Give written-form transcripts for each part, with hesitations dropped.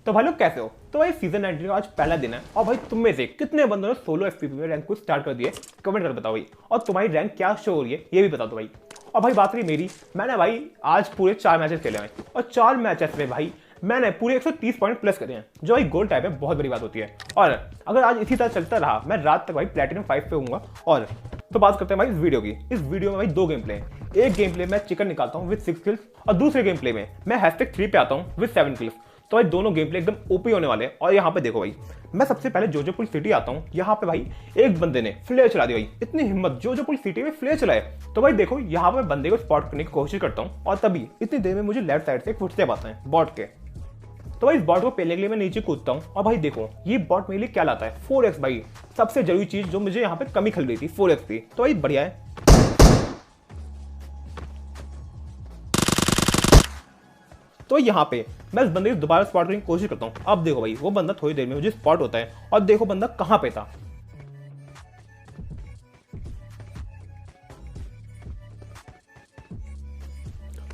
तो भाई लोग कैसे हो? तो भाई सीजन 19 का आज पहला दिन है और भाई तुम में से कितने बंदों ने सोलो एफपीपी में रैंक को स्टार्ट कर दिए कमेंट कर बताओ भाई। और तुम्हारी रैंक क्या शो हो रही है ये भी बता दो भाई। और भाई बात रही मेरी, मैंने भाई आज पूरे 4 मैचेस खेले हैं और 4 मैचेस में भाई मैंने पूरे 130 पॉइंट प्लस करे हैं, जो भाई गोल्ड टाइप है, बहुत बड़ी बात होती है। और अगर आज इसी तरह चलता रहा मैं रात तक भाई प्लेटिनम 5 पे हूँगा। और तो बात करते हैं भाई इस वीडियो की। इस वीडियो में भाई 2 गेम प्ले हैं। एक गेम प्ले में चिकन निकालता हूँ विद 6 किल्स और दूसरे गेम प्ले में मैं #3 पे आता हूँ विद 7 किल्स। तो भाई दोनों गेम प्ले एकदम ओपी होने वाले हैं। और यहाँ पे देखो भाई, मैं सबसे पहले जोजोपुर सिटी आता हूँ। यहाँ पे भाई एक बंदे ने फ्लेयर चला दी भाई, इतनी हिम्मत, जोजोपुर सिटी में फ्लेयर चलाए। तो भाई देखो यहाँ पे बंदे को स्पॉट करने की कोशिश करता हूँ और तभी इतनी देर में मुझे लेफ्ट साइड से एक फुटस्टेप आते हैं बॉट के। तो भाई इस बॉट को पेलने के लिए मैं नीचे कूदता हूँ और भाई देखो ये बॉट मेरे लिए क्या लाता है, 4x भाई, सबसे जरूरी चीज जो मुझे यहाँ पे कमी खल रही थी, 4x थी। तो भाई बढ़िया है। तो यहाँ पे मैं इस बंदे को दोबारा स्पॉट करने की कोशिश करता हूँ। अब देखो भाई वो बंदा थोड़ी देर में मुझे स्पॉट होता है और देखो बंदा कहाँ पे था।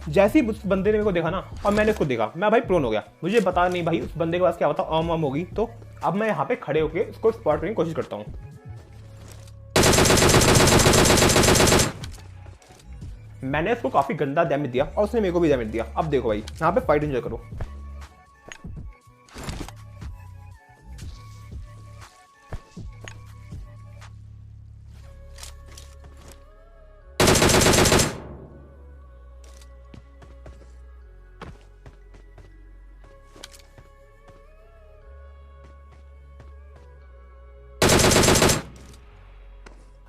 जैसे ही उस बंदे ने मेरे को देखा ना और मैंने उसको देखा, मैं भाई प्रोन हो गया। मुझे पता नहीं भाई उस बंदे के पास क्या होता आम होगी। तो अब मैं यहाँ पे खड़े होकर उसको स्पॉट करने की कोशिश करता हूँ। मैंने उसको काफी गंदा डैमेज दिया और उसने मेरे को भी डैमेज दिया। अब देखो भाई यहाँ पे फाइट एंजॉय करो।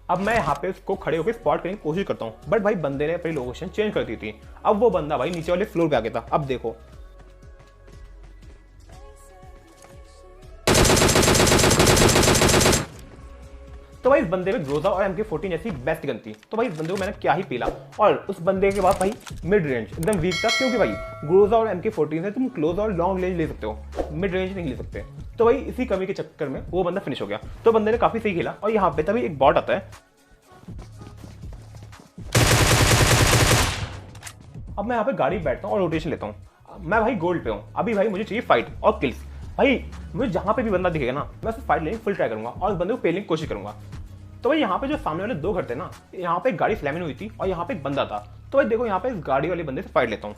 अब मैं यहाँ पे उसको खड़े होकर स्पॉट करने की कोशिश करता हूँ, बट भाई बंदे ने अपनी लोकेशन चेंज कर दी थी। अब वो बंदा भाई नीचे वाले फ्लोर पे आ गया था। अब देखो तो भाई इस बंदे में ग्रोजा और MK14 जैसी बेस्ट गन थी। तो भाई इस बंदे को मैंने क्या ही पीला। और उस बंदे के बाद भाई मिड रेंज एकदम वीक था, क्योंकि भाई ग्रोजा और MK14 से तुम क्लोज और लॉन्ग रेंज ले सकते हो, मिड रेंज नहीं ले सकते। तो भाई इसी कमी के चक्कर में वो बंदा फिनिश हो गया। तो बंदे ने काफी सही खेला। और यहाँ पे तभी एक बॉट आता है। अब मैं यहाँ पे गाड़ी बैठता हूँ और रोटेशन लेता हूँ। मैं भाई गोल्ड पे हूँ, अभी भाई मुझे चाहिए फाइट और किल्स। भाई मुझे जहां पे भी बंदा दिखेगा ना मैं उससे फाइट लेने की फुल ट्राई करूंगा और उस बंदे को पेलने की कोशिश करूंगा। तो भाई यहाँ पे जो सामने वाले 2 घर थे ना, यहाँ पे एक गाड़ी फ्लैमिंग हुई थी और यहाँ पे एक बंदा था। तो भाई देखो यहाँ पे इस गाड़ी वाले बंदे से फाइट लेता हूँ।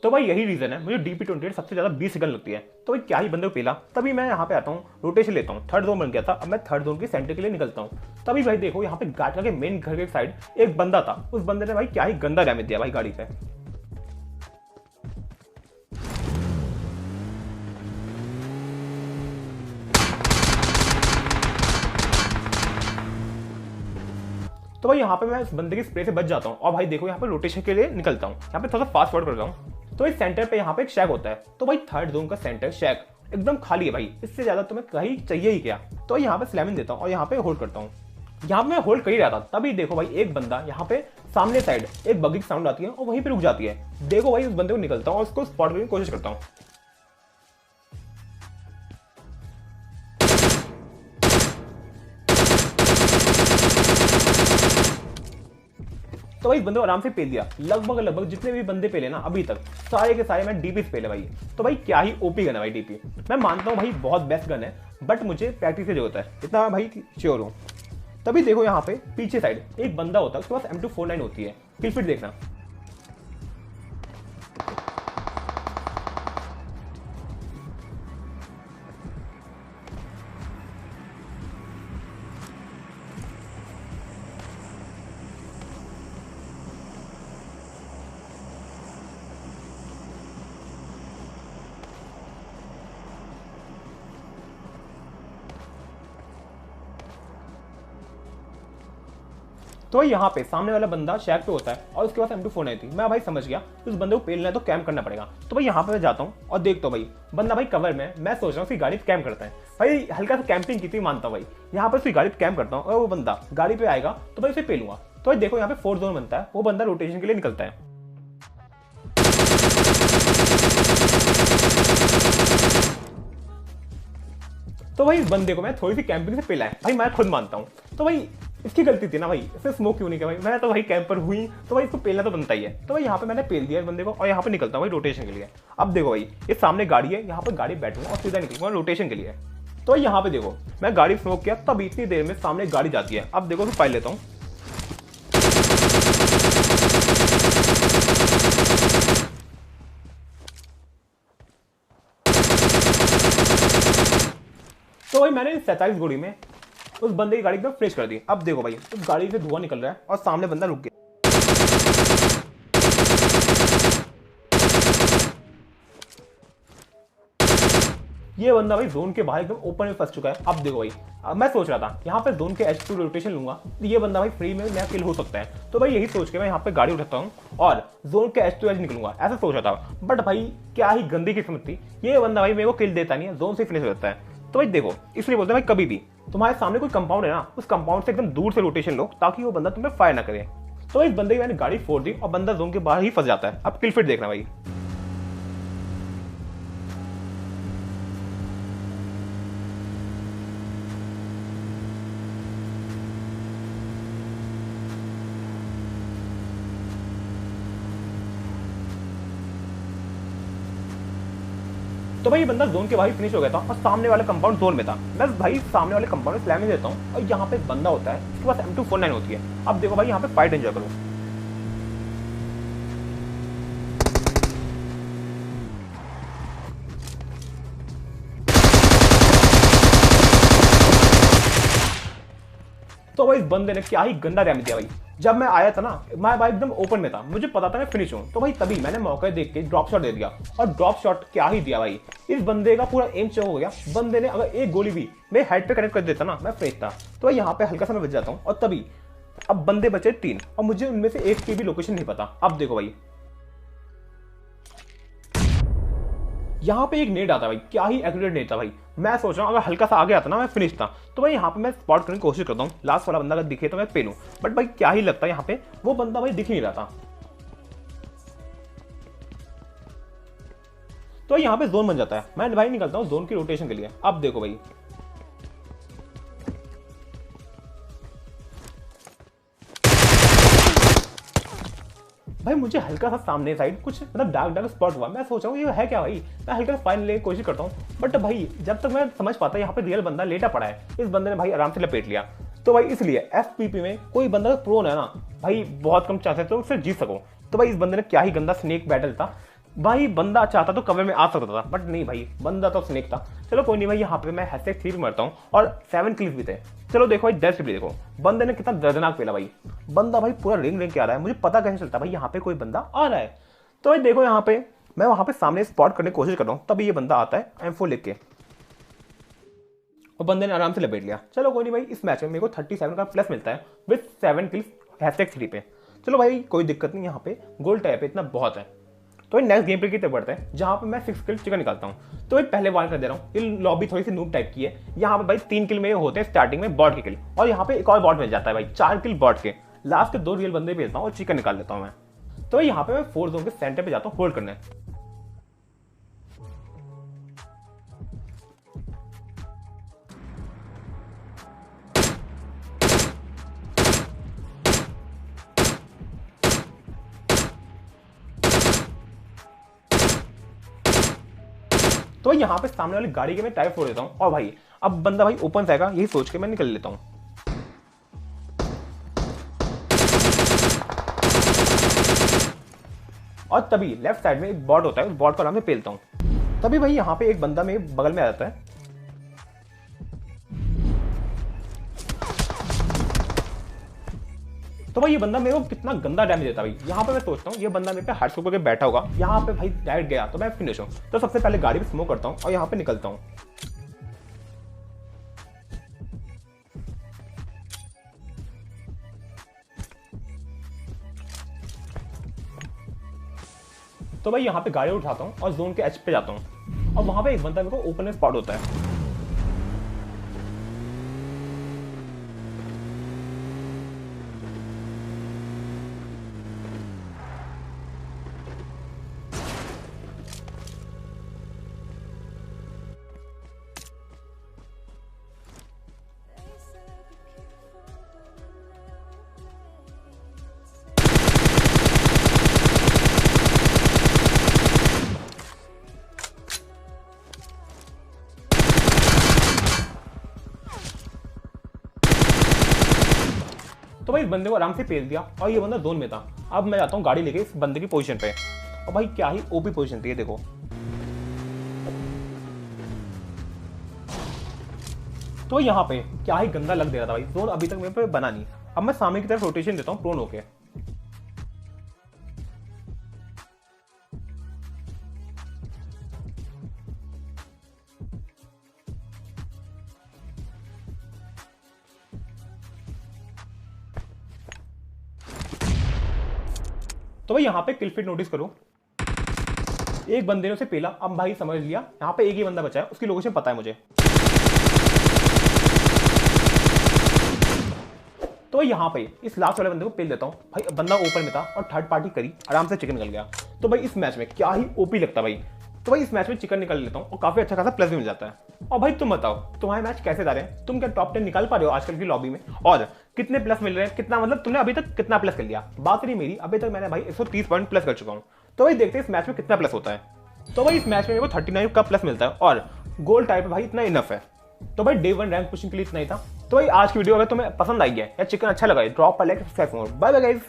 तो भाई यही रीजन है मुझे DP28 सबसे ज्यादा 20 सेकंड लगती है। तो भाई क्या ही बंदे को पेला। तभी मैं यहाँ पे आता हूँ, रोटेशन लेता हूँ, थर्ड जोन बन गया था। अब मैं थर्ड जोन के सेंटर के लिए निकलता हूँ। तभी भाई देखो यहाँ पे गाड़ी के मेन घर के साइड एक बंदा था। उस बंदे ने भाई क्या ही गंदा डैमेज दिया भाई गाड़ी पे। तो भाई यहाँ पे मैं इस बंदे की स्प्रे से बच जाता हूँ और भाई देखो यहाँ पे रोटेशन के लिए निकलता हूँ। यहाँ पे थोड़ा सा फास्ट फॉरवर्ड कर रहा हूँ। तो इस सेंटर पे यहाँ पे एक शैक होता है। तो भाई थर्ड जोन का सेंटर शैक एकदम खाली है भाई, इससे ज्यादा तुम्हें कहीं चाहिए ही क्या। तो यहाँ पे स्लैमिंग देता हूँ और यहाँ पे होल्ड करता हूँ। यहाँ पे मैं होल्ड कर ही रहा था, तभी देखो भाई एक बंदा यहाँ पे सामने साइड एक बगी साउंड आती है और वहीं पे रुक जाती है। देखो भाई उस बंदे को निकलता हूँ और उसको स्पॉट करने की कोशिश करता हूँ। तो भाई बंदे को आराम से पेल दिया। लगभग जितने भी बंदे पेले ना अभी तक, सारे के सारे मैं डीपी से पेले भाई। तो भाई क्या ही ओपी गन है भाई डीपी। मैं मानता हूँ भाई बहुत बेस्ट गन है, बट मुझे प्रैक्टिस की जरूरत है, इतना भाई श्योर हूँ। तभी देखो यहाँ पे पीछे साइड एक बंदा होता है, उसके पास M249 होती है। फिर देखना। तो यहाँ पे सामने वाला बंदा शैक पे होता है और उसके पास M249 थी। मैं भाई समझ गया उस बंदे को पेलना है तो कैम्प करना पड़ेगा। तो भाई यहाँ पे मैं जाता हूँ और देखता हूँ भाई बंदा भाई कवर में। मैं सोच रहा हूँ उसकी गाड़ी पे कैम्प करता है भाई, हल्का सा कैंपिंग की थी मानता हूँ भाई। यहाँ पे उसकी गाड़ी पे कैम्प करता हूँ और वो बंदा गाड़ी पे आएगा तो भाई उसे पेलूंगा। तो भाई देखो यहाँ पे 4 जोन बनता है, वो बंदा रोटेशन के लिए निकलता है। तो भाई इस बंदे को मैं थोड़ी सी कैंपिंग से पिला है भाई, मैं खुद मानता हूँ। तो भाई इसकी गलती थी ना भाई, इसे स्मोक क्यों नहीं किया भाई, मैं तो भाई कैंपर हुई तो भाई इसको पेलना तो बनता ही है। तो भाई यहाँ पे मैंने पेल दिया इस बंदे को और यहाँ पे निकलता हूँ भाई रोटेशन के लिए। अब देखो भाई ये सामने गाड़ी है, यहाँ पे गाड़ी बैठूंगा और सीधा निकलूंगा रोटेशन के लिए। तो यहाँ पे देखो मैं गाड़ी स्मोक किया, तब इतनी देर में सामने गाड़ी जाती है। अब देखो तो फाइल लेता हूँ। तो भाई मैंने 47 गोली में उस बंदे की गाड़ी एकदम फ्रेश कर दी। अब देखो भाई उस गाड़ी से धुआं निकल रहा है और सामने बंदा रुक गया। ये बंदा भाई जोन के बाहर एकदम ओपन में फंस चुका है। अब देखो भाई अब मैं सोच रहा था यहाँ पे जोन के H2 रोटेशन लूंगा तो ये बंदा भाई फ्री में नया किल हो सकता है। तो भाई यही सोच के मैं यहाँ पे गाड़ी उठाता हूँ और जोन के H2 निकलूंगा, ऐसा सोच रहा था। बट भाई क्या ही गंदी किस्मत थी, ये बंदा भाई मेरे को किल देता नहीं है, जोन से फिनिश हो जाता है। तो भाई देखो इसलिए बोलते हैं भाई कभी भी तुम्हारे सामने कोई कंपाउंड है ना, उस कंपाउंड से एकदम दूर से रोटेशन लो ताकि वो बंदा तुम्हें फायर ना करे। तो इस बंदे की मैंने गाड़ी फोड़ दी और बंदा जोन के बाहर ही फंस जाता है। अब किल फिट देखना भाई। तो भाई ये बंदा जोन के बाहर फिनिश हो गया था और सामने वाला कंपाउंड जोन में था। मैं भाई सामने वाले कंपाउंड में स्लैमिंग देता हूँ और यहाँ पे बंदा होता है, इसके पास M249 होती है। अब देखो भाई यहाँ पे फाइट एंजॉय करो। तो भाई इस बंदे ने क्या ही गंदा डैमेज दिया भाई। जब मैं आया था ना मैं भाई एकदम ओपन में था, मुझे पता था मैं फिनिश हूँ। तो भाई तभी मैंने मौका देख के ड्रॉप शॉट दे दिया और ड्रॉप शॉट क्या ही दिया भाई। इस बंदे का पूरा एम चौक हो गया। बंदे ने अगर एक गोली भी मेरे हेड पे कनेक्ट कर देता ना मैं फ्रेश था। तो भाई यहाँ पे हल्का सा मैं बच जाता हूँ और तभी अब बंदे बचे 3 और मुझे उनमें से एक की भी लोकेशन नहीं पता। अब देखो भाई यहाँ पे एक नेट आता भाई, क्या ही एक्यूरेट नेट था भाई। मैं सोच रहा हूँ अगर हल्का सा आगे आता ना मैं फिनिश था। तो भाई यहाँ पे मैं स्पॉट करने की कोशिश करता हूँ, लास्ट वाला बंदा अगर दिखे तो मैं पेलूं। बट भाई क्या ही लगता है यहाँ पे वो बंदा भाई दिख ही नहीं रहा था। तो यहाँ पे जोन बन जाता है, मैं भाई निकलता हूँ जोन की रोटेशन के लिए। अब देखो भाई भाई मुझे हल्का सा सामने साइड कुछ मतलब डार्क डार्क स्पॉट हुआ। मैं सोच रहा हूँ ये है क्या भाई, मैं हल्का सा फाइन लेने की कोशिश करता हूँ। बट भाई जब तक मैं समझ पाता यहाँ पे रियल बंदा लेटा पड़ा है, इस बंदे ने भाई आराम से लपेट लिया। तो भाई इसलिए FPP में कोई बंदा प्रो है ना भाई, बहुत कम चांसेस तो उससे जीत सको। तो भाई इस बंदे ने क्या ही गंदा स्नेक बैटल था भाई। बंदा चाहता तो कवर में आ सकता था बट नहीं भाई, बंदा तो स्नेक था। चलो कोई नहीं भाई, यहाँ पे मैं #3 मरता हूँ और 7 किल्स भी थे। चलो देखो भाई 10 भी देखो बंदे ने कितना दर्दनाक पेला भाई। बंदा भाई पूरा रिंग के आ रहा है, मुझे पता कैसे चलता भाई यहाँ पे कोई बंदा आ रहा है। तो भाई देखो यहाँ पे मैं वहां पे सामने स्पॉट करने की कोशिश कर रहा हूँ, तभी ये बंदा आता है M4 लेके और बंदे ने आराम से लपेट लिया। चलो कोई नहीं भाई, इस मैच में मेरे को 37 का प्लस मिलता है विद 7 किल्स #3 पे। चलो भाई कोई दिक्कत नहीं, यहाँ पे गोल्ड टैप है इतना बहुत है। तो नेक्स्ट गेम प्ले की तरफ बढ़ते हैं जहां पे मैं 6 किल चिकन निकालता हूं। तो भाई पहले वार कर दे रहा हूं, ये लॉबी थोड़ी सी नूब टाइप की है। यहाँ पे भाई 3 किल मेरे होते हैं स्टार्टिंग में बॉट के किल, और यहाँ पे एक और बॉट मिल जाता है भाई, 4 किल बॉट के। लास्ट के 2 रियल बंदे भेजता हूँ और चिकन निकाल लेता हूँ मैं। तो भाई यहाँ पे मैं 4 जोन के सेंटर पे जाता हूँ होल्ड करने। तो भाई यहाँ पे सामने वाली गाड़ी के मैं टायर फोड़ देता हूँ और भाई अब बंदा भाई ओपन से आएगा यही सोच के मैं निकल लेता हूँ। और तभी लेफ्ट साइड में एक बॉट होता है, उस बॉट को आराम से पेलता हूँ। तभी भाई यहाँ पे एक बंदा मेरे बगल में आ जाता है। तो भाई ये बंदा मेरे को कितना गंदा डैमेज देता है भाई। यहाँ पे मैं सोचता हूँ ये बंदा मेरे पे हार्ड स्कोप करके बैठा होगा, यहाँ पे भाई डायरेक्ट गया तो मैं फिनिश हूँ। तो सबसे पहले गाड़ी पे स्मोक करता हूँ और यहाँ पे निकलता हूँ। तो भाई यहाँ पे गाड़ी उठाता हूँ और जोन के एच पे जाता हूँ और वहां पे एक बंदा मेरे को ओपन स्पॉट होता है। तो भाई इस बंदे को आराम से पेल दिया और ये बंदा जोन में था। अब मैं जाता हूँ गाड़ी लेके इस बंदे की पोजीशन पे, और भाई क्या ही ओपी पोजीशन थी ये देखो। तो यहाँ पे क्या ही गंदा लग दे रहा था भाई, जोन अभी तक मेरे पे बना नहीं। अब मैं सामने की तरफ रोटेशन देता हूँ प्रोन होके। तो भाई यहाँ पे किल फीड नोटिस करो, एक बंदे ने उसे पेला। अब भाई समझ लिया यहाँ पे एक ही बंदा बचा है, उसकी लोकेशन पता है मुझे। तो यहाँ पे इस लास्ट वाले बंदे को पेल देता हूँ। भाई बंदा ओपन में था और थर्ड पार्टी करी, आराम से चिकन निकल गया। तो भाई इस मैच में क्या ही ओपी लगता भाई। तो भाई इस मैच में चिकन निकाल लेता हूँ और काफी अच्छा खासा प्लस भी मिल जाता है। और भाई तुम बताओ तुम्हारे मैच कैसे जा रहे हैं, तुम क्या टॉप 10 निकाल पा रहे हो आजकल की लॉबी में, और कितने प्लस मिल रहे हैं, कितना मतलब तुमने अभी तक कितना प्लस कर लिया। बात नहीं मेरी, अभी तक मैंने भाई 130 पॉइंट प्लस कर चुका हूँ। तो भाई देखते हैं इस मैच में कितना प्लस होता है। तो भाई इस मैच में मेरे को 39 का प्लस मिलता है और गोल्ड टाइप भाई इतना इनफ है। तो भाई डे 1 रैंक पुशिंग के लिए इतना ही था। तो भाई आज की वीडियो अगर तुम्हें पसंद आई है या चिकन अच्छा लगा है, ड्रॉप पर like subscribe. Bye bye guys.